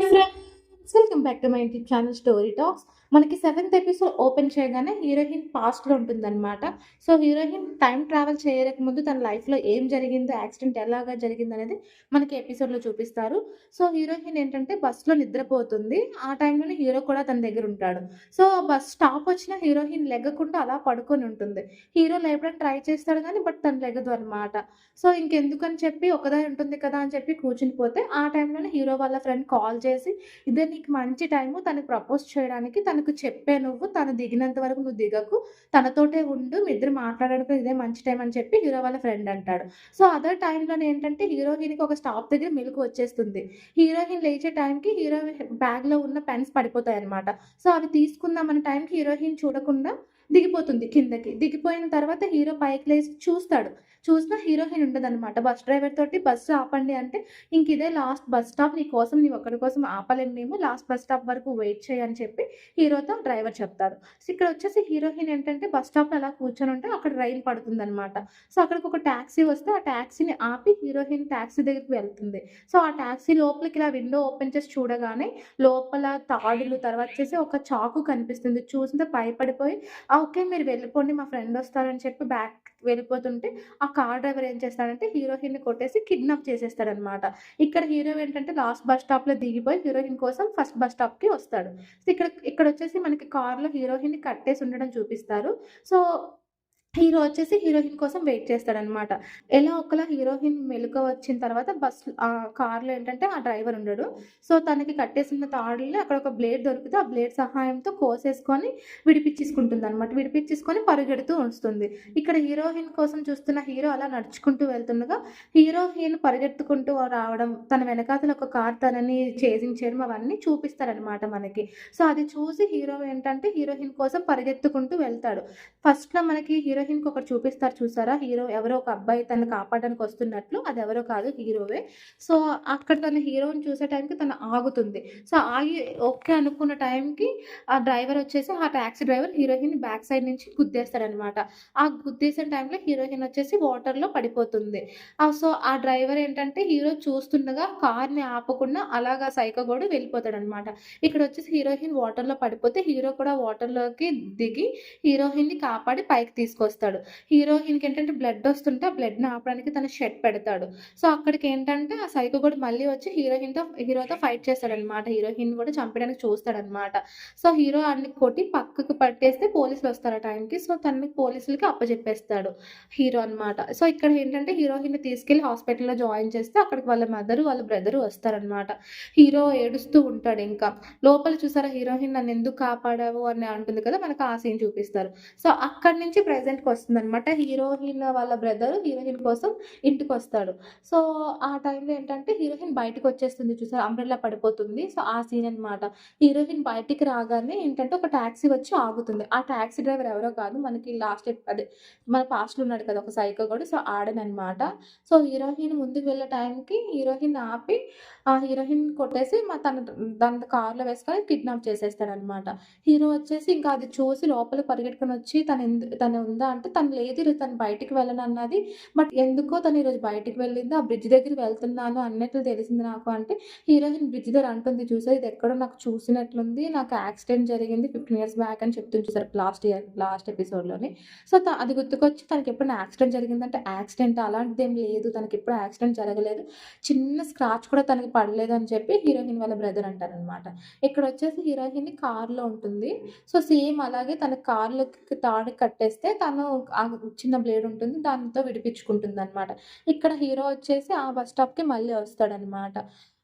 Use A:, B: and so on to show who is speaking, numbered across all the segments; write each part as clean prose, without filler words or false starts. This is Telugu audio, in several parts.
A: Friends, welcome back to my YouTube channel story talks. మనకి సెవెంత్ ఎపిసోడ్ ఓపెన్ చేయగానే హీరోయిన్ పాస్ట్లో ఉంటుందన్నమాట. సో హీరోయిన్ టైం ట్రావెల్ చేయక ముందు తన లైఫ్లో ఏం జరిగిందో, యాక్సిడెంట్ ఎలాగా జరిగింది అనేది మనకి ఎపిసోడ్లో చూపిస్తారు. సో హీరోయిన్ ఏంటంటే బస్సులో నిద్రపోతుంది. ఆ టైంలోనే హీరో కూడా తన దగ్గర ఉంటాడు. సో బస్ స్టాప్ వచ్చిన హీరోయిన్ లెగ్గకుండా అలా పడుకొని ఉంటుంది. హీరో లేపడానికి ట్రై చేస్తాడు కానీ బట్ తను లెగదు అనమాట. సో ఇంకెందుకని చెప్పి ఒకదే ఉంటుంది కదా అని చెప్పి కూర్చుని పోతే, ఆ టైంలోనే హీరో వాళ్ళ ఫ్రెండ్ కాల్ చేసి, ఇదే నీకు మంచి టైము తనకి ప్రపోజ్ చేయడానికి, తనకు చెప్పే నువ్వు, తను దిగినంత వరకు నువ్వు దిగకు, తనతోటే ఉండు, మీ ఇద్దరు మాట్లాడడానికి ఇదే మంచి టైం అని చెప్పి హీరో వాళ్ళ ఫ్రెండ్ అంటాడు. సో అదే టైంలోనే ఏంటంటే హీరోయిన్‌కి ఒక స్టాప్ దగ్గర మెలుకువ వచ్చేస్తుంది. హీరోయిన్ లేచే టైంకి హీరో బ్యాగ్‌లో ఉన్న పెన్స్ పడిపోతాయన్నమాట. సో అవి తీసుకుందామనే టైంకి హీరోయిన్ చూడకుండా దిగిపోతుంది కిందకి. దిగిపోయిన తర్వాత హీరో పైకి లేసి చూస్తాడు. చూసినా హీరోయిన్ ఉండదనమాట. బస్ డ్రైవర్ తోటి బస్సు ఆపండి అంటే, ఇంకిదే లాస్ట్ బస్ స్టాప్, నీ కోసం నీ ఒక్కడి కోసం ఆపలేము మేము, లాస్ట్ బస్ స్టాప్ వరకు వెయిట్ చేయి అని చెప్పి హీరోతో డ్రైవర్ చెప్తారు. సో ఇక్కడొచ్చేసి హీరోయిన్ ఏంటంటే బస్ స్టాప్‌లో అలా కూర్చొనుంటే అక్కడ రైలు పడుతుందనమాట. సో అక్కడికి ఒక టాక్సీ వస్తే ఆ టాక్సీని ఆపి హీరోయిన్ టాక్సీ దగ్గరికి వెళ్తుంది. సో ఆ టాక్సీ లోపలికి ఇలా విండో ఓపెన్ చేసి చూడగానే లోపల తాడులు, తర్వాత వచ్చేసి ఒక చాకు కనిపిస్తుంది. చూసిందే భయపడిపోయి, ఓకే మీరు వెళ్ళిపోండి మా ఫ్రెండ్ వస్తారని చెప్పి బ్యాక్ వెళ్ళిపోతుంటే, ఆ కార్ డ్రైవర్ ఏం చేస్తాడంటే హీరోయిన్‌ని కొట్టేసి కిడ్నాప్ చేసేస్తాడనమాట. ఇక్కడ హీరో ఏంటంటే లాస్ట్ బస్ స్టాప్‌లో దిగిపోయి హీరోయిన్ కోసం ఫస్ట్ బస్ స్టాప్‌కి వస్తాడు. సో ఇక్కడొచ్చేసి మనకి కార్‌లో హీరోయిన్‌ని కట్టేసి ఉండడం చూపిస్తారు. సో హీరో వచ్చేసి హీరోయిన్ కోసం వెయిట్ చేస్తాడనమాట. ఎలా ఒకలా హీరోయిన్ మెలుకువ వచ్చిన తర్వాత కార్‌లో ఏంటంటే ఆ డ్రైవర్ ఉండడు. సో తనకి కట్టేసిన తాడుల్లో అక్కడ ఒక బ్లేడ్ దొరికితే ఆ బ్లేడ్ సహాయంతో కోసేసుకొని విడిపిచ్చేసుకుంటుందనమాట. విడిపిచ్చేసుకొని పరుగెడుతూ వస్తుంది. ఇక్కడ హీరోయిన్ కోసం చూస్తున్న హీరో అలా నడుచుకుంటూ వెళ్తుండగా హీరోయిన్ పరిగెత్తుకుంటూ రావడం, తన వెనకాతల ఒక కార్ తనని చేజింగ్ చేయడం అవన్నీ చూపిస్తారనమాట మనకి. సో అది చూసి హీరో ఏంటంటే హీరోయిన్ కోసం పరిగెత్తుకుంటూ వెళ్తాడు. ఫస్ట్‌లో మనకి హీరోయిన్‌కి ఒకటి చూపిస్తారు చూసారా? హీరో ఎవరో ఒక అబ్బాయి తనని కాపాడడానికి వస్తున్నట్లు. అదెవరో కాదు హీరోవే. సో, అక్కడ తను హీరోని చూసే టైంకి తను ఆగుతుంది. సో, ఆగి ఓకే అనుకున్న టైంకి ఆ డ్రైవర్ వచ్చేసి ఆ taxi driver heroine back side నుంచి గుద్దేస్తాడనమాట. ఆ గుద్దేసిన టైంలో హీరోయిన్ వచ్చేసి వాటర్‌లో పడిపోతుంది. సో, ఆ డ్రైవర్ ఏంటంటే హీరో చూస్తుండగా కార్‌ని ఆపకుండా అలాగా సైకోగోడు వెళ్ళిపోతాడనమాట. ఇక్కడొచ్చేసి హీరోయిన్ వాటర్‌లో పడిపోతే హీరో కూడా వాటర్‌లోకి దిగి హీరోయిన్‌ని కాపాడి పైకి తీసుకొస్తాడు. హీరోయిన్‌కేంటంటే బ్లడొస్తుంటే ఆ బ్లడ్‌ని ఆపడానికి తను షర్ట్ పెడతాడు. సో, అక్కడికేంటంటే ఆ సైకో గూడా మళ్ళీ వచ్చి హీరోతో ఫైట్ చేస్తాడనమాట. హీరోయిన్‌ని గూడా చంపడానికి చూస్తాడనమాట. సో, హీరో ఆడిని కొట్టి పక్కకు పట్టేస్తే పోలీసులొస్తారు ఆ టైంకి. సో, తనని పోలీసులకి అప్పజెప్పేస్తాడు హీరో అనమాట. సో, ఇక్కడ ఏంటంటే హీరోయిన్‌ని తీసుకెళ్ళి హాస్పిటల్‌లో జాయిన్ చేస్తే అక్కడికి వాళ్ళ మదరు, వాళ్ళ బ్రదరు వస్తారనమాట. హీరో ఏడుస్తూ ఉంటాడింకా. లోపల చూసారా హీరోయిన్ నన్నెందుకు కాపాడావు అని అంటుంది కదా! మనకు ఆ సీన్ చూపిస్తారు. సో, అక్కడి నుంచి ప్రెజెంట్‌కొస్తుందనమాట. హీరోయిన్ వాళ్ళ బ్రదర్ హీరోయిన్ కోసం ఇంటికొస్తాడు. సో, ఆ టైంలో ఏంటంటే హీరోయిన్ బయటికొచ్చేస్తుంది చూసారా? అంబ్రెల్లా పడిపోతుంది. సో, ఆ సీన్ అనమాట. హీరోయిన్ బయటికి రాగానే ఏంటంటే ఒక టాక్సీ వచ్చి ఆగుతుంది. ఆ టాక్సీ డ్రైవర్ ఎవరో కాదు మనకి అదే మన పాస్ట్‌లో ఉన్నాడు కదా! ఒక సైకోగాడు. సో, ఆడననమాట. సో, హీరోయిన్ ముందుకు వెళ్ళే టైంకి హీరోయిన్ ఆపి ఆ హీరోయిన్ కొట్టేసి తన కార్‌లో వేసుకొని కిడ్నాప్ చేసేస్తాడనమాట. హీరో వచ్చేసి ఇంకా అది చూసి లోపలికి పరిగెట్టుకొనొచ్చి తను ఉందా అంటే, తను లేదు ఈరోజు తను బయటికి వెళ్ళనన్నది. బట్ ఎందుకో తను ఈరోజు బయటికి వెళ్ళింది. ఆ బ్రిడ్జ్ దగ్గరికి వెళ్తున్నాను అన్నట్లు తెలిసింది నాకు అంటే, హీరోయిన్ బ్రిడ్జ్ దగ్గర అంటుంది చూసారు, ఇదెక్కడో నాకు చూసినట్లుంది. నాకు యాక్సిడెంట్ జరిగింది 15 ఇయర్స్ బ్యాక్ అని చెప్తుంది చూసారు లాస్ట్ ఎపిసోడ్‌లోని. సో, అది గుర్తుకొచ్చి తనకెప్పుడైనా యాక్సిడెంట్ జరిగిందంటే, యాక్సిడెంట్ అలాంటిదేం లేదు. తనకెప్పుడు యాక్సిడెంట్ జరగలేదు. చిన్న స్క్రాచ్ కూడా తనకి పడలేదని చెప్పి హీరోయిన్ వాళ్ళ బ్రదర్ అంటారనమాట. ఇక్కడొచ్చేసి హీరోయిన్ కార్‌లో ఉంటుంది. సో, సేమ్ అలాగే తన కాళ్ళకి తాడు కట్టేస్తే తను ఆ చిన్న బ్లేడ్ ఉంటుంది. దాంతో విడిపించుకుంటుందనమాట. ఇక్కడ హీరో వచ్చేసి ఆ బస్ స్టాప్‌కి మళ్ళీ వస్తాడనమాట.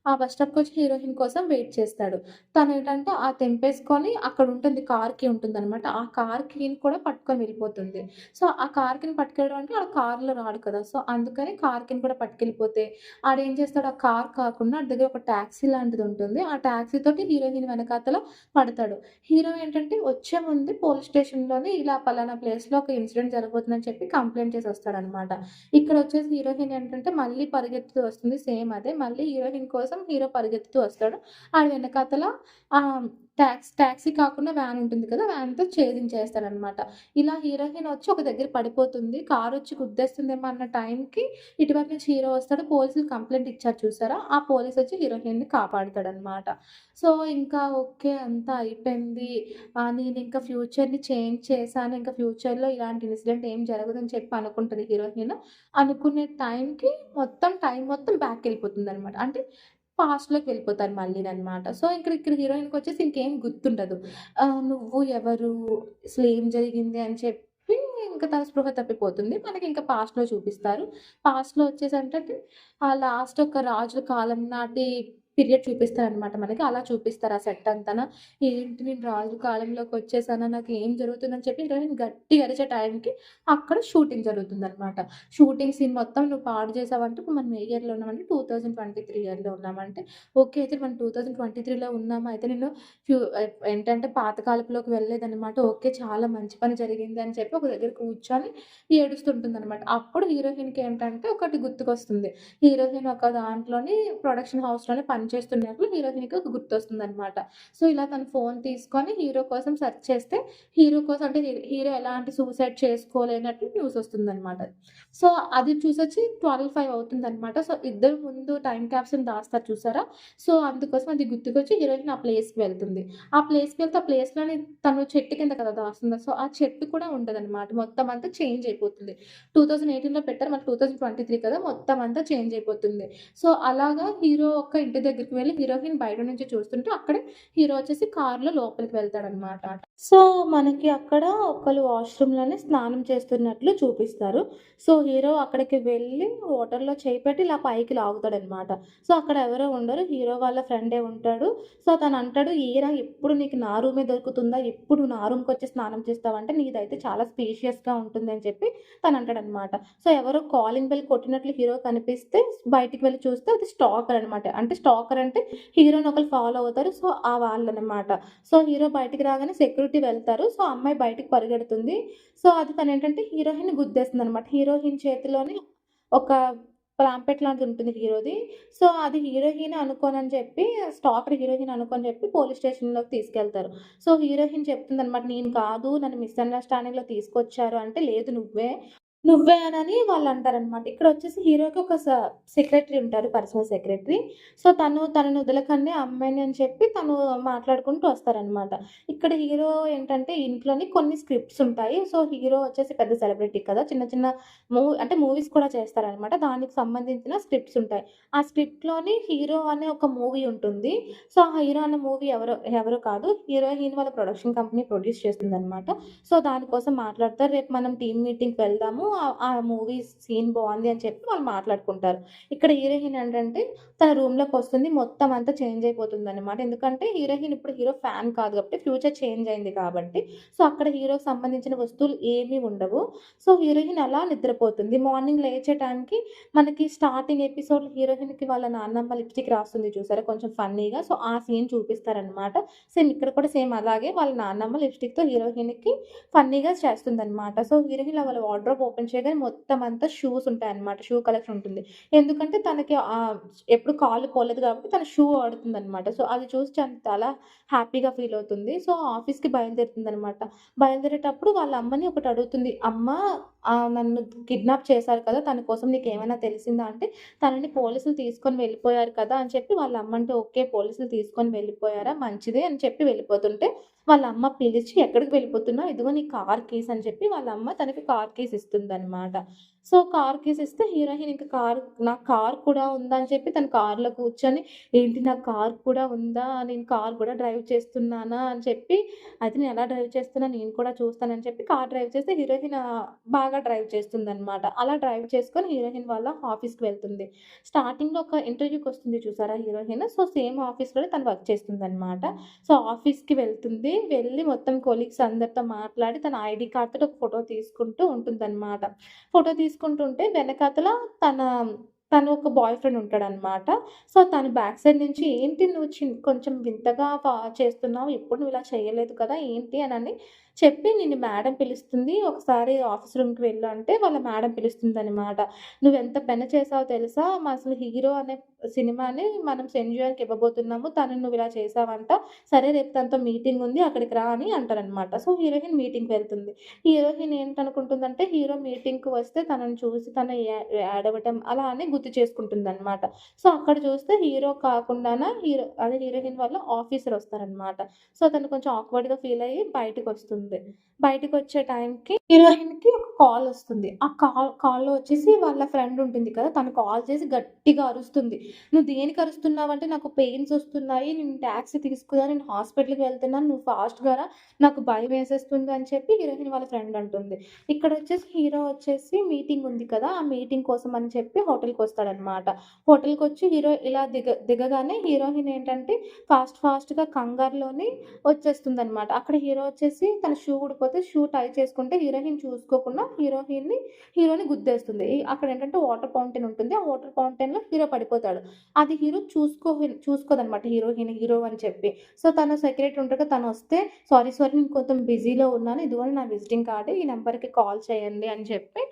A: ఆ బస్ స్టాప్‌కొచ్చి హీరోయిన్ కోసం వెయిట్ చేస్తాడు. తనేంటంటే తెంపేసుకొని అక్కడుంటుంది కార్ కీ ఉంటుందనమాట. ఆ కార్ కీని కూడా పట్టుకొని వెళ్ళిపోతుంది. సో, ఆ కార్ కీని పట్టుకెళ్ళడం అంటే ఆడు కార్‌లో రాడు కదా! సో, అందుకని కార్ కీని కూడా పట్టుకెళ్ళిపోతే ఆడేం చేస్తాడు, ఆ కార్ కాకుండా ఆడి దగ్గర ఒక టాక్సీ లాంటిదుంటుంది. ఆ టాక్సీ తోటి హీరోయిన్ వెనకాతల పడతాడు. హీరో ఏంటంటే వచ్చే ముందు పోలీస్ స్టేషన్‌లోని ఇలా పలానా ప్లేస్‌లో ఒక ఇన్సిడెంట్ జరగబోతుందని చెప్పి కంప్లెయింట్ చేసొస్తాడనమాట. ఇక్కడొచ్చేసి హీరోయిన్ ఏంటంటే మళ్ళీ పరిగెత్తుతూ వస్తుంది. సేమ్ అదే. మళ్ళీ హీరోయిన్ కోసం హీరో పరిగెత్తుతూ వస్తాడు. ఆడి వెనకాతల ఆహ్, టాక్సీ కాకుండా వ్యాన్ ఉంటుంది కదా! వ్యాన్‌తో ఛేదించేస్తాడనమాట. ఇలా హీరోయిన్ వచ్చి ఒక దగ్గర పడిపోతుంది. కారొచ్చి గుద్దేస్తుందేమో అన్న టైంకి ఇటువైపు నుంచి హీరో వస్తాడు. పోలీసులు కంప్లెయింట్ ఇచ్చారు చూసారా? ఆ పోలీసొచ్చి హీరోయిన్‌ని కాపాడుతాడనమాట. సో, ఇంకా ఓకే. అంతా అయిపోయింది. నేనింకా ఫ్యూచర్‌ని చేంజ్ చేశాను. ఇంకా ఫ్యూచర్‌లో ఇలాంటి ఇన్సిడెంట్ ఏం జరగదని చెప్పి అనుకుంటది హీరోయిన్. అనుకునే టైంకి టైం మొత్తం బ్యాక్‌కెళ్ళిపోతుందనమాట. అంటే పాస్ట్‌లోకి వెళ్ళిపోతారు మళ్ళీననమాట. సో, ఇక్కడ హీరోయిన్‌కొచ్చేసి ఇంకేం గుర్తుండదు. నువ్వు ఎవరు? అసలేం జరిగింది అని చెప్పి ఇంక తన స్పృహ తప్పిపోతుంది. మనకింక పాస్ట్‌లో చూపిస్తారు. పాస్ట్‌లో వచ్చేసంటంటే లాస్ట్ ఒక రాజుల కాలం నాటి పీరియడ్ చూపిస్తారనమాట మనకి. అలా చూపిస్తారు ఆ సెట్ అంతాన. ఏంటి నేను రాజుల కాలంలోకొచ్చేసానా? నాకేం జరుగుతుందని చెప్పి హీరోయిన్ గట్టిగా అరిచే టైంకి అక్కడ షూటింగ్ జరుగుతుందనమాట. షూటింగ్ సీన్ మొత్తం నువ్వు పాడు చేసావంటే ఇప్పుడు మనం ఏ ఇయర్‌లో ఉన్నామంటే 2023 ఇయర్‌లో ఉన్నామంటే, ఓకే. అయితే మనం 2023లో ఉన్నామా? అయితే నేను ఏంటంటే పాత కాలపులోకి వెళ్ళలేదనమాట. ఓకే. చాలా మంచి పని జరిగింది అని చెప్పి ఒక దగ్గర కూర్చొని ఏడుస్తుంటుందనమాట. అప్పుడు హీరోయిన్‌కి ఏంటంటే ఒకటి గుర్తుకొస్తుంది. హీరోయిన్ ఒక దాంట్లోని ప్రొడక్షన్ హౌస్‌లోనే పనిచేస్తున్నట్లు హీరోయిన్‌కి ఒక గుర్తొస్తుందనమాట. సో, ఇలా తను ఫోన్ తీసుకొని హీరో కోసం సెర్చ్ చేస్తే హీరో కోసం అంటే హీరో ఎలాంటి సూసైడ్ చేసుకోలేనట్టు న్యూసొస్తుందనమాట. సో, అది చూసొచ్చి 12:05 అవుతుందనమాట. సో, ఇద్దరు ముందు టైమ్ క్యాప్సూల్‌ని దాస్తారు చూసారా? సో, అందుకోసం అది గుర్తుకొచ్చి హీరోయిన్ ఆ ప్లేస్‌కి వెళ్తుంది. ఆ ప్లేస్‌కి వెళ్తే ఆ ప్లేస్‌లోని తను చెట్టు కింద కదా దాస్తుంది. సో, ఆ చెట్టు కూడా ఉండదనమాట. మొత్తం అంతా చేంజ్ అయిపోతుంది. 2018లో పెట్టారు. మళ్ళీ 2023 కదా! మొత్తం అంతా చేంజ్ అయిపోతుంది. సో, అలాగా హీరో ఒక ఇంటి దగ్గరికి వెళ్లి హీరోయిన్ బయట నుంచి చూస్తుంటే అక్కడే హీరో వచ్చేసి కార్‌లో లోపలికి వెళ్తాడనమాట. సో, మనకి అక్కడ ఒకళ్ళు వాష్‌రూమ్‌లోనే స్నానం చేస్తున్నట్లు చూపిస్తారు. సో, హీరో అక్కడికి వెళ్ళి వాటర్‌లో చేయి పెట్టి ఇలా పైకి లాగుతాడనమాట. సో, అక్కడ ఎవరో ఉండరు. హీరో వాళ్ళ ఫ్రెండే ఉంటాడు. సో, తనంటాడు, "ఏరా ఎప్పుడు నీకు నా రూమే దొరుకుతుందా? ఎప్పుడు నా రూమ్‌కొచ్చి స్నానం చేస్తావంటే నీదైతే చాలా స్పేషియస్‌గా ఉంటుంది" అని చెప్పి తనంటాడనమాట. సో, ఎవరో కాలింగ్ బెల్ కొట్టినట్లు హీరో కనిపిస్తే బయటికి వెళ్లి చూస్తే అది స్టాకర్ అనమాట. అంటే స్టాకర్ అంటే హీరోని ఒకళ్ళు ఫాలో అవుతారు. సో, ఆ వాళ్ళనమాట. సో, హీరో బయటికి రాగానే సెక్యూరిటీ వెళ్తారు. సో, అమ్మాయి బయటికి పరిగెడుతుంది. సో, అది తనేంటంటే హీరోయిన్‌ని గుద్దేస్తుందనమాట. హీరోయిన్ చేతిలోని ఒక పాంప్లెట్ లాంటిది ఉంటుంది హీరోది. సో, అది హీరోయిన్ అనుకోనని చెప్పి స్టాకర్ హీరోయిన్ అనుకోని చెప్పి పోలీస్ స్టేషన్‌లోకి తీసుకెళ్తారు. సో, హీరోయిన్ చెప్తుందనమాట, "నేను కాదు. నన్ను మిస్‌అండర్‌స్టాండింగ్‌లో తీసుకొచ్చారు" అంటే, "లేదు నువ్వే. నువ్వే" అనని వాళ్ళంటారనమాట. ఇక్కడొచ్చేసి హీరోకి ఒక సెక్రటరీ ఉంటారు. Personal secretary. సో, తనని వదలకండి ఆ అమ్మాయిని అని చెప్పి తను మాట్లాడుకుంటూ వస్తారనమాట. ఇక్కడ హీరో ఏంటంటే ఇంట్లోని కొన్ని స్క్రిప్ట్స్ ఉంటాయి. సో, హీరో వచ్చేసి పెద్ద సెలబ్రిటీ కదా! చిన్న చిన్న అంటే మూవీస్ కూడా చేస్తారనమాట. దానికి సంబంధించిన స్క్రిప్ట్స్ ఉంటాయి. ఆ స్క్రిప్ట్‌లోని హీరో అనే ఒక మూవీ ఉంటుంది. సో, ఆ హీరో అనే మూవీ ఎవరో కాదు. హీరోయిన్ వాళ్ళ ప్రొడక్షన్ కంపెనీ ప్రొడ్యూస్ చేస్తుందనమాట. సో, దానికోసం మాట్లాడతారు. రేపు మనం టీమ్ మీటింగ్‌కి వెళ్దాము. ఆ మూవీ సీన్ బావుంది అని చెప్పి వాళ్ళు మాట్లాడుకుంటారు. ఇక్కడ హీరోయిన్ ఏంటంటే తన రూమ్‌లోకొస్తుంది. మొత్తం అంతా చేంజ్ అయిపోతుందనమాట. ఎందుకంటే హీరోయిన్ ఇప్పుడు హీరో ఫ్యాన్ కాదు కాబట్టి ఫ్యూచర్ చేంజ్ అయింది కాబట్టి. సో, అక్కడ హీరోకి సంబంధించిన వస్తువులు ఏమీ ఉండవు. సో, హీరోయిన్ అలా నిద్రపోతుంది. మార్నింగ్ లేచే టైంకి మనకి స్టార్టింగ్ ఎపిసోడ్‌లో హీరోయిన్‌కి వాళ్ళ నాన్నమ్మ లిప్‌స్టిక్ రాస్తుంది చూసారా కొంచెం ఫన్నీగా. సో, ఆ సీన్ చూపిస్తారనమాట. సేమ్ ఇక్కడ కూడా సేమ్ అలాగే వాళ్ళ నాన్నమ్మ లిప్‌స్టిక్‌తో హీరోయిన్‌కి ఫన్నీగా చేస్తుందనమాట. సో, హీరోయిన్ వాళ్ళ వార్డ్‌రోబ్ ఓపెన్ చేయగానే మొత్తం అంతా షూస్ ఉంటాయన్నమాట. షూ కలెక్షన్ ఉంటుంది. ఎందుకంటే తనకి ఎప్పుడు కాళ్ళు పోలేదు కాబట్టి తను షూ వాడుతుందనమాట. సో, అది చూసి చాలా హ్యాపీగా ఫీల్ అవుతుంది. సో, ఆఫీస్‌కి బయలుదేరుతుందనమాట. బయలుదేరేటప్పుడు వాళ్ళ అమ్మని ఒకటి అడుగుతుంది. "అమ్మ నన్ను కిడ్నాప్ చేశారు కదా! తన కోసం నీకేమైనా తెలిసిందా?" అంటే తనని పోలీసులు తీసుకొని వెళ్ళిపోయారు కదా! అని చెప్పి వాళ్ళ అమ్మంటే, "ఓకే. పోలీసులు తీసుకొని వెళ్ళిపోయారా? మంచిదే" అని చెప్పి వెళ్ళిపోతుంటే వాళ్ళ అమ్మ పిలిచి, "ఎక్కడికి వెళ్ళిపోతున్నావు? ఇదిగో నీ కార్ కీస్" అని చెప్పి వాళ్ళ అమ్మ తనకి కార్ కీస్ ఇస్తుందనమాట. సో, కార్ కీస్ ఇస్తే హీరోయిన్ ఇంక నాకు కార్ కూడా ఉందా అని చెప్పి తను కార్‌లో కూర్చొని, "ఏంటి నాకు కార్ కూడా ఉందా? నేను కార్ కూడా డ్రైవ్ చేస్తున్నానా?" అని చెప్పి, "అయితే నేను ఎలా డ్రైవ్ చేస్తున్నా నేను కూడా చూస్తానని" చెప్పి కార్ డ్రైవ్ చేస్తే హీరోయిన్ బాగా డ్రైవ్ చేస్తుందనమాట. అలా డ్రైవ్ చేసుకొని హీరోయిన్ వాళ్ళ ఆఫీస్‌కి వెళ్తుంది. స్టార్టింగ్‌లో ఒక ఇంటర్వ్యూకొస్తుంది చూసారా హీరోయిన్. సో, సేమ్ ఆఫీస్‌లోనే తను వర్క్ చేస్తుందనమాట. సో, ఆఫీస్‌కి వెళ్తుంది. వెళ్ళి మొత్తం కొలీగ్స్ అందరితో మాట్లాడి తన ఐడీ కార్డ్‌తోటి ఒక ఫోటో తీసుకుంటూ ఉంటుందనమాట. ఫోటో తీసుకుంటుంటే వెనకాతల తన తను ఒక బాయ్ ఫ్రెండ్ ఉంటాడనమాట. సో, తను బ్యాక్ సైడ్ నుంచి "ఏంటి నువ్వు కొంచెం వింతగా చేస్తున్నావు. ఎప్పుడు నువ్వు ఇలా చేయలేదు కదా! ఏంటి?" అనని చెప్పి నిన్ను మేడం పిలుస్తుంది. "ఒకసారి ఆఫీస్ రూమ్‌కి వెళ్ళు" అంటే వాళ్ళ మేడం పిలుస్తుందనమాట. "నువ్వెంత పెన చేసావో తెలుసా? అసలు హీరో అనే సినిమాని మనం సెంజుయాకి ఇవ్వబోతున్నాము. తనని నువ్విలా చేశావంట. సరే రేపు తనతో మీటింగ్ ఉంది. అక్కడికి రా అని అంటారనమాట. సో, హీరోయిన్ మీటింగ్‌కి వెళ్తుంది. హీరోయిన్ ఏంటనుకుంటుందంటే హీరో మీటింగ్‌కి వస్తే తనని చూసి తను ఏడవటం అలా అని గుర్తు చేసుకుంటుందనమాట. సో, అక్కడ చూస్తే హీరో కాకుండాన అదే హీరోయిన్ వాళ్ళ ఆఫీసర్ వస్తారనమాట. సో, తను కొంచెం ఆక్వర్డ్‌గా ఫీల్ అయ్యి బయటికొస్తుంది. బయటికొచ్చే టైంకి హీరోయిన్‌కి ఒక కాలొస్తుంది. ఆ కాల్‌లో వచ్చేసి వాళ్ళ ఫ్రెండ్ ఉంటుంది కదా! తను కాల్ చేసి గట్టిగా అరుస్తుంది. "నువ్వు దేనికి అరుస్తున్నావంటే నాకు పెయిన్స్ వస్తున్నాయి. నేను టాక్సీ తీసుకురా. నేను హాస్పిటల్‌కి వెళ్తున్నాను. నువ్వు ఫాస్ట్‌గా రా. నాకు భయమేసేస్తుంది" అని చెప్పి హీరోయిన్ వాళ్ళ ఫ్రెండ్ అంటుంది. ఇక్కడొచ్చేసి హీరో వచ్చేసి మీటింగ్ ఉంది కదా! ఆ మీటింగ్ కోసం అని చెప్పి హోటల్‌కొస్తాడనమాట. హోటల్‌కొచ్చి హీరో ఇలా దిగగానే హీరోయిన్ ఏంటంటే ఫాస్ట్‌గా కంగారులోని వచ్చేస్తుందనమాట. అక్కడ హీరో వచ్చేసి తన షూ ఊడిపోతే షూ టై చేసుకుంటే హీరోయిన్ చూసుకోకుండా హీరోని గుద్దేస్తుంది. అక్కడేంటంటే వాటర్ ఫౌంటైన్ ఉంటుంది. ఆ వాటర్ ఫౌంటైన్‌లో హీరో పడిపోతాడు. అది హీరో చూసుకోదనమాట హీరో అని చెప్పి. సో, తను సెక్రటరీ ఉంటారు కదా! తనొస్తే సారీ నేను కొంచెం బిజీలో ఉన్నాను. ఇదిగోండి నా విజిటింగ్ కార్డ్. ఈ నంబర్‌కి కాల్ చేయండి అని చెప్పి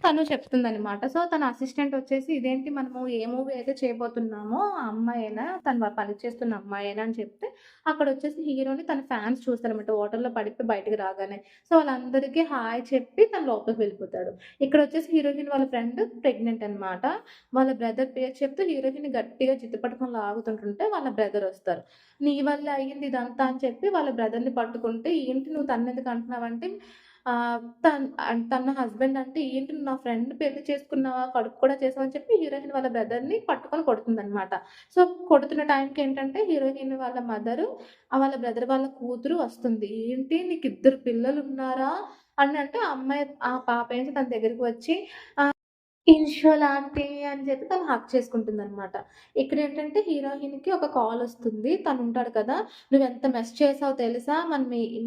A: తను చెప్తుందనమాట. సో, తన అసిస్టెంట్ వచ్చేసి ఇదేంటి మనము ఏ మూవీ అయితే చేయబోతున్నామో ఆ అమ్మాయేనా? తను పని చేస్తున్న అమ్మాయేనా? అని చెప్తే అక్కడొచ్చేసి హీరోని తన ఫ్యాన్స్ చూస్తారనమాట. వాటర్‌లో పడిపోయి బయటకి రాగానే. సో, వాళ్ళందరికీ హాయ్ చెప్పి తను లోపలికి వెళ్ళిపోతాడు. ఇక్కడొచ్చేసి హీరోయిన్ వాళ్ళ ఫ్రెండ్ ప్రెగ్నెంట్ అనమాట. వాళ్ళ బ్రదర్ పేరు చెప్తూ హీరోయిన్‌ని గట్టిగా జుట్టు పట్టుకొని లాగుతుంటుంటే వాళ్ళ బ్రదర్ ఒస్తారు. "నీ వల్లే అయింది ఇదంతా" అని చెప్పి వాళ్ళ బ్రదర్‌ని పట్టుకుంటే, "ఏంటి నువ్వు తన్నెందుకు అంటున్నావంటే" తన హస్బెండ్ అంటే, "ఏంటి నువ్వు నా ఫ్రెండ్ పెళ్లి చేసుకున్నావా? కడుపు కూడా చేసావా?" అని చెప్పి హీరోయిన్ వాళ్ళ బ్రదర్‌ని పట్టుకొని కొడుతుందనమాట. సో, కొడుతున్న టైంకి ఏంటంటే హీరోయిన్ వాళ్ళ మదరు, వాళ్ళ బ్రదర్ వాళ్ళ కూతురు వస్తుంది. "ఏంటి నీకిద్దరు పిల్లలున్నారా?" అని అంటే ఆ పాప ఏంటి తన దగ్గరికి వచ్చి ఇన్‌షోలాంటి అని చెప్పి తను హగ్ చేసుకుంటుందనమాట. ఇక్కడేంటంటే హీరోయిన్‌కి ఒక కాలొస్తుంది. తనుంటాడు కదా! "నువ్వెంత మెస్ చేసావో తెలుసా?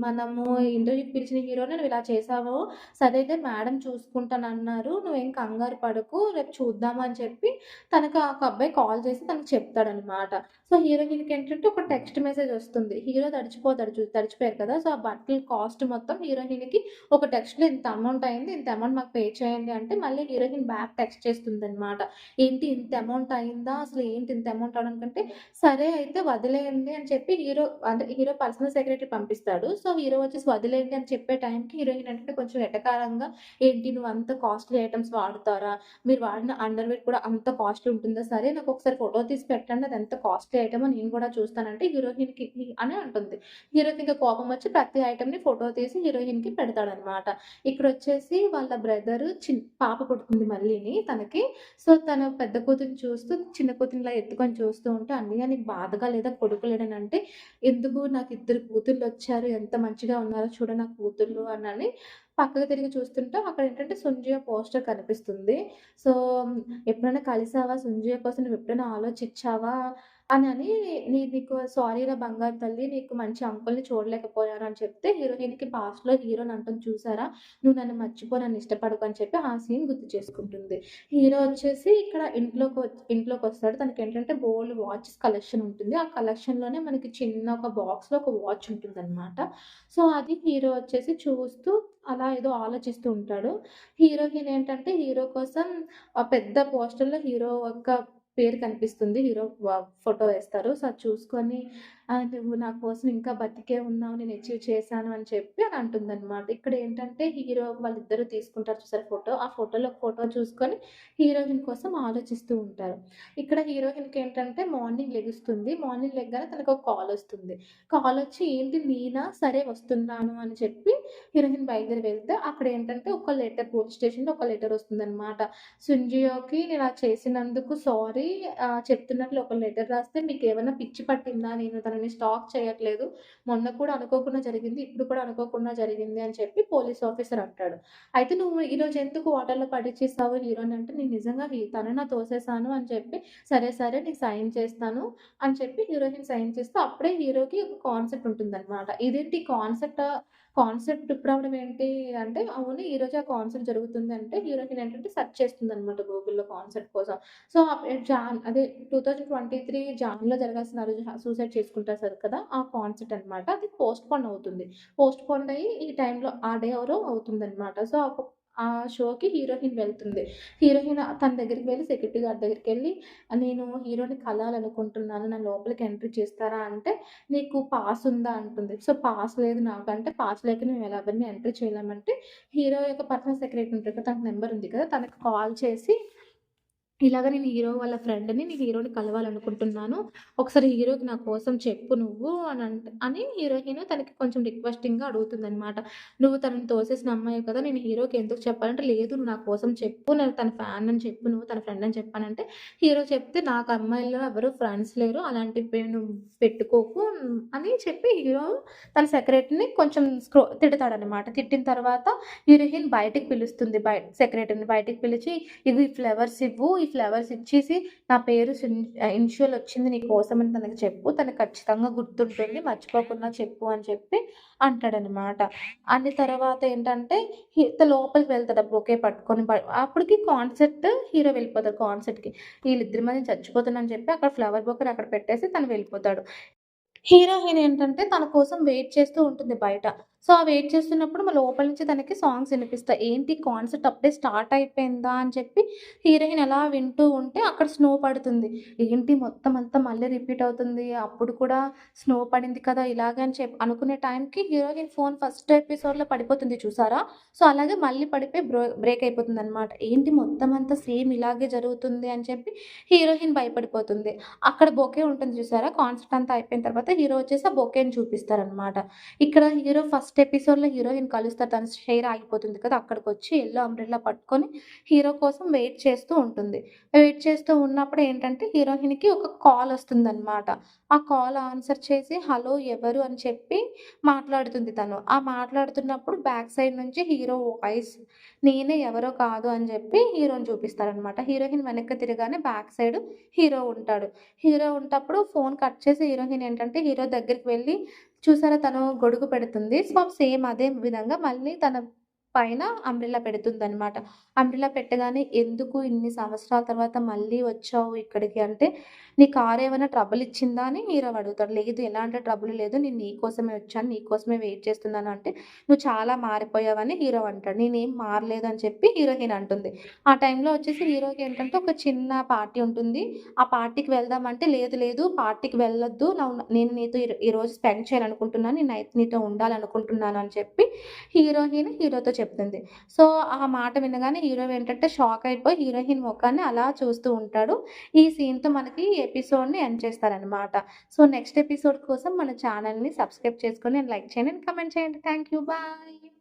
A: మనము ఇంటర్వ్యూకి పిలిచిన హీరోని నువ్విలా చేసావు. సరేలే మేడం చూసుకుంటానన్నారు. నువ్వేం కంగారు పడకు. రేపు చూద్దాము" అని చెప్పి తనకి ఒక అబ్బాయి కాల్ చేసి తనకి చెప్తాడనమాట. సో, హీరోయిన్‌కేంటంటే ఒక టెక్స్ట్ మెసేజ్ వస్తుంది. హీరో తడిచిపోయారు కదా! సో, ఆ బట్టల కాస్ట్ మొత్తం హీరోయిన్‌కి ఒక టెక్స్ట్‌లో ఇంత అమౌంట్ అయింది. ఇంత అమౌంట్ మాకు పే చేయండి అంటే మళ్ళీ హీరోయిన్ బ్యాక్ టెక్స్ట్ చేస్తుందనమాట. ఏంటి ఇంత అమౌంట్ అయిందా? అసలు ఏంటి ఇంత అమౌంట్ అవ్వడానికంటే, సరే అయితే వదిలేయండి అని చెప్పి హీరో పర్సనల్ సెక్రటరీ పంపిస్తాడు. సో, హీరో వచ్చేసి వదిలేయండి అని చెప్పే టైంకి హీరోయిన్ ఏంటంటే కొంచెం ఎటకారంగా, "ఏంటి నువ్వు అంత కాస్ట్‌లీ ఐటెమ్స్ వాడతారా? మీరు వాడిన అండర్‌వేర్ కూడా అంత కాస్ట్‌లీ ఉంటుందా? సరే నాకొకసారి ఫోటో తీసి పెట్టండి. అది ఎంత కాస్ట్‌లీ ఐటెమో నేను కూడా చూస్తానంటే" అని అంటుంది. హీరోకి ఇంక కోపం వచ్చి ప్రతి ఐటెమ్‌ని ఫోటో తీసి హీరోయిన్‌కి పెడతాడనమాట. ఇక్కడొచ్చేసి వాళ్ళ బ్రదరు పాప పుడుతుంది మళ్ళీని తనకి. సో, తను పెద్ద కూతురిని చూస్తూ చిన్న కూతురినిలా ఎత్తుకొని చూస్తూ ఉంటే, "అన్నయ్య నీకు బాధగా లేదా కొడుకు లేడనంటే" "ఎందుకు నాకిద్దరు కూతుర్లొచ్చారు. ఎంత మంచిగా ఉన్నారో చూడు నా కూతుర్లు" అనని పక్కకు తిరిగి చూస్తుంటే అక్కడేంటంటే 'సుంజయ్య' పోస్టర్ కనిపిస్తుంది. సో, "ఎప్పుడైనా కలిసావా? సుంజయ్య కోసం నువ్వెప్పుడైనా ఆలోచిచ్చావా?" అనని నీకు సారీరా బంగారు తల్లి. నీకు మంచి అంకుల్‌ని చూడలేకపోయాను" అని చెప్తే హీరోయిన్‌కి పాస్ట్‌లో హీరోని అంటుంది చూసారా? "నువ్వు నన్ను మర్చిపో, నన్ను ఇష్టపడకు" అని చెప్పి ఆ సీన్ గుర్తు చేసుకుంటుంది. హీరో వచ్చేసి ఇక్కడ ఇంట్లోకొస్తాడు. తనకేంటంటే బోలెడు వాచెస్ కలెక్షన్ ఉంటుంది. ఆ కలెక్షన్‌లోనే మనకి చిన్న ఒక బాక్స్‌లో ఒక వాచ్ ఉంటుందనమాట. సో, అది హీరో వచ్చేసి చూస్తూ అలా ఏదో ఆలోచిస్తూ ఉంటాడు. హీరోయిన్ ఏంటంటే హీరో కోసం పెద్ద పోస్టర్‌లో హీరో యొక్క పేరు కనిపిస్తుంది. హీరో ఫోటో వేస్తారు. సో, అది చూసుకొని "నువ్వు నా కోసం ఇంకా బతికే ఉన్నావు. నేను అచీవ్ చేశాను" అని చెప్పి అని అంటుందనమాట. ఇక్కడేంటంటే హీరో వాళ్ళిద్దరూ తీసుకుంటారు చూసారా ఫోటో. ఆ ఫోటోలో ఒక ఫోటో చూసుకొని హీరోయిన్ కోసం ఆలోచిస్తూ ఉంటారు. ఇక్కడ హీరోయిన్‌కేంటంటే మార్నింగ్ లెగుస్తుంది. మార్నింగ్ లెగ్గానే తనకొక కాలొస్తుంది. కాలొచ్చి "ఏంటి నేనా? సరే వస్తున్నాను" అని చెప్పి హీరోయిన్ బయలుదేరి వెళ్తే అక్కడేంటంటే ఒక లెటర్ పోలీస్ స్టేషన్‌లో ఒక లెటర్ వస్తుందనమాట. "సుంజియోకి నేనిలా చేసినందుకు సారీ. చెప్తున్నట్లు ఒక లెటర్ రాస్తే మీకేమన్నా పిచ్చి పట్టిందా? నేను తనని స్టాక్ చేయట్లేదు. మొన్న కూడా అనుకోకుండా జరిగింది. ఇప్పుడు కూడా అనుకోకుండా జరిగింది" అని చెప్పి పోలీస్ ఆఫీసర్ అంటాడు. అయితే "నువ్వు ఈరోజు ఎందుకు వాటర్‌లో పడేసేసావు హీరోని" అంటే "నేను నిజంగా తననే తోసేసాను" అని చెప్పి సరే నీకు సైన్ చేస్తాను" అని చెప్పి హీరోయిన్ సైన్ చేస్తే అప్పుడే హీరోకి ఒక కాన్సెప్ట్ ఉంటుందనమాట. ఇదేంటి కాన్సెప్ట్ ఇప్పుడు రావడం ఏంటి అంటే, అవును ఈరోజే ఆ కాన్సెప్ట్ జరుగుతుంది అంటే, హీరోయిన్ ఏంటంటే సెర్చ్ చేస్తుందనమాట గూగుల్‌లో కాన్సెప్ట్ కోసం. సో, అదే 2023 జాన్‌లో జరగాల్సిన ఆ రోజు సూసైడ్ చేసుకుంటారు కదా! ఆ కాన్సెప్ట్ అనమాట. అది పోస్ట్‌పోన్ అవుతుంది. పోస్ట్‌పోన్ అయ్యి ఈ టైంలో ఆ డే ఎవరో అవుతుందనమాట. సో, ఆ షోకి హీరోయిన్ వెళ్తుంది. హీరోయిన్ తన దగ్గరికి వెళ్లి సెక్యూరిటీ గార్డ్ దగ్గరికెళ్ళి "నేను హీరోని కలవాలనుకుంటున్నాను. నన్ను లోపలికి ఎంట్రీ చేస్తారా?" అంటే, "నీకు పాస్ ఉందా?" అంటుంది. సో, పాస్ లేదు నాకంటే, "పాస్ లేకుండా మేము ఎవరిని ఎంట్రీ చేయలేమంటే" హీరో యొక్క పర్సనల్ సెక్రటరీ ఉంటది కదా! తనకి నంబర్ ఉంది కదా! తనకి కాల్ చేసి ఇలాగ నేను హీరో వాళ్ళ ఫ్రెండ్‌ని. నేను హీరోని కలవాలనుకుంటున్నాను. ఒకసారి హీరోకి నా కోసం చెప్పు నువ్వు అని హీరోయిన్ తనకి కొంచెం రిక్వెస్టింగ్‌గా అడుగుతుందనమాట. "నువ్వు తనని తోసేసిన అమ్మాయివి కదా! నేను హీరోకి ఎందుకు చెప్పాలంటే, లేదు నువ్వు నా కోసం చెప్పు. నేను తన ఫ్యాన్ అని చెప్పు నువ్వు తన ఫ్రెండ్ అని చెప్పానంటే, హీరో చెప్తే నాకు అమ్మాయిల్లో ఎవరు ఫ్రెండ్స్ లేరు. అలాంటివి నువ్వు పెట్టుకోకు అని చెప్పి హీరో తన సెక్రటరీని కొంచెం తిడతాడనమాట. తిట్టిన తర్వాత హీరోయిన్ బయటికి పిలుస్తుంది. సెక్రటరీని బయటికి పిలిచి ఇవి ఫ్లవర్స్ ఇవ్వు. ఈ ఫ్లవర్స్ ఇచ్చేసి నా పేరు ఇనిషియల్ వచ్చింది నీ కోసమని తనకి చెప్పు. తనకి ఖచ్చితంగా గుర్తుంటుంది. మర్చిపోకుండా చెప్పు అని చెప్పి అంటాడనమాట. అన్ని తర్వాత ఏంటంటే లోపలికి వెళ్తాడు ఆ బొకే పట్టుకొని. అప్పటికి హీరో వెళ్ళిపోతాడు కాన్సర్ట్‌కి. వీళ్ళిద్దరి మధ్య చచ్చిపోతున్నానని చెప్పి అక్కడ ఫ్లవర్ బొకేని అక్కడ పెట్టేసి తను వెళ్ళిపోతాడు. హీరోయిన్ ఏంటంటే తన కోసం వెయిట్ చేస్తూ ఉంటుంది బయట. సో, ఆ వెయిట్ చేస్తున్నప్పుడు లోపల నుంచి తనకి సాంగ్స్ వినిపిస్తాయి. ఏంటి కాన్సర్ట్ అప్పుడే స్టార్ట్ అయిపోయిందా అని చెప్పి హీరోయిన్ అలా వింటూ ఉంటే అక్కడ స్నో పడుతుంది. ఏంటి మొత్తం అంతా మళ్ళీ రిపీట్ అవుతుంది. అప్పుడు కూడా స్నో పడింది కదా! ఇలాగే అని అనుకునే టైంకి హీరోయిన్ ఫోన్ ఫస్ట్ ఎపిసోడ్‌లో పడిపోతుంది చూసారా? సో, అలాగే మళ్ళీ పడిపోయి బ్రేక్ అయిపోతుందనమాట. ఏంటి మొత్తం అంతా సేమ్ ఇలాగే జరుగుతుంది అని చెప్పి హీరోయిన్ భయపడిపోతుంది. అక్కడ బొకే ఉంటుంది చూసారా? కాన్సర్ట్ అంతా అయిపోయిన తర్వాత హీరో వచ్చేసి ఆ బొకేని చూపిస్తారనమాట. ఇక్కడ హీరో ఫస్ట్ ఎపిసోడ్‌లో హీరోయిన్ కలుస్తారు. తన హెయిర్ ఆగిపోతుంది కదా! అక్కడికొచ్చి యెల్లో అంబ్రెల్లా పట్టుకొని హీరో కోసం వెయిట్ చేస్తూ ఉంటుంది. వెయిట్ చేస్తూ ఉన్నప్పుడు ఏంటంటే హీరోయిన్‌కి ఒక కాల్ వస్తుందనమాట. ఆ కాల్ ఆన్సర్ చేసి హలో ఎవరు అని చెప్పి మాట్లాడుతుంది తను. ఆ మాట్లాడుతున్నప్పుడు బ్యాక్ సైడ్ నుంచి హీరో వాయిస్ నేనే ఎవరో కాదు అని చెప్పి హీరోని చూపిస్తారనమాట. హీరోయిన్ వెనక్కి తిరగానే బ్యాక్ సైడ్ హీరో ఉంటాడు. హీరో ఉంటప్పుడు ఫోన్ కట్ చేసి హీరోయిన్ ఏంటంటే హీరో దగ్గరికి వెళ్లి చూసారా తను గొడుగు పెడుతుంది. సో, సేమ్ అదే విధంగా మళ్ళీ తన పైన అంబ్రెల్లా పెడుతుందనమాట. అంబ్రెల్లా పెట్టగానే ఎందుకు ఇన్ని సంవత్సరాల తర్వాత మళ్ళీ వచ్చావు ఇక్కడికి అంటే, "నీ కారు ఏమైనా ట్రబుల్ ఇచ్చిందా?" అని హీరో అడుగుతాడు. లేదు ఎలాంటి ట్రబుల్ లేదు. నేను నీ కోసమే వచ్చాను. నీ కోసమే వెయిట్ చేస్తున్నాను అంటే, "నువ్వు చాలా మారిపోయావని" హీరో అంటాడు. "నేనేం మారలేదు" అని చెప్పి హీరోయిన్ అంటుంది. ఆ టైంలో వచ్చేసి హీరోకి ఏంటంటే ఒక చిన్న పార్టీ ఉంటుంది. ఆ పార్టీకి వెళ్దామంటే, "లేదు లేదు పార్టీకి వెళ్ళొద్దు. నేను నీతో ఈరోజు స్పెండ్ చేయాలనుకుంటున్నాను. ఈ నైట్ నీతో ఉండాలనుకుంటున్నాను" అని చెప్పి హీరోతో చెప్తుంది. సో, ఆ మాట వినగానే హీరో ఏంటంటే షాక్ అయిపోయి హీరోయిన్ మొఖాన్ని అలా చూస్తూ ఉంటాడు. ఈ సీన్‌తో మనకి ఎపిసోడ్‌ని ఎండ్ చేస్తారనమాట. సో, నెక్స్ట్ ఎపిసోడ్ కోసం మన ఛానెల్‌ని సబ్స్క్రైబ్ చేసుకొని లైక్ చేయండి అండ్ కామెంట్ చేయండి. Thank you. బాయ్.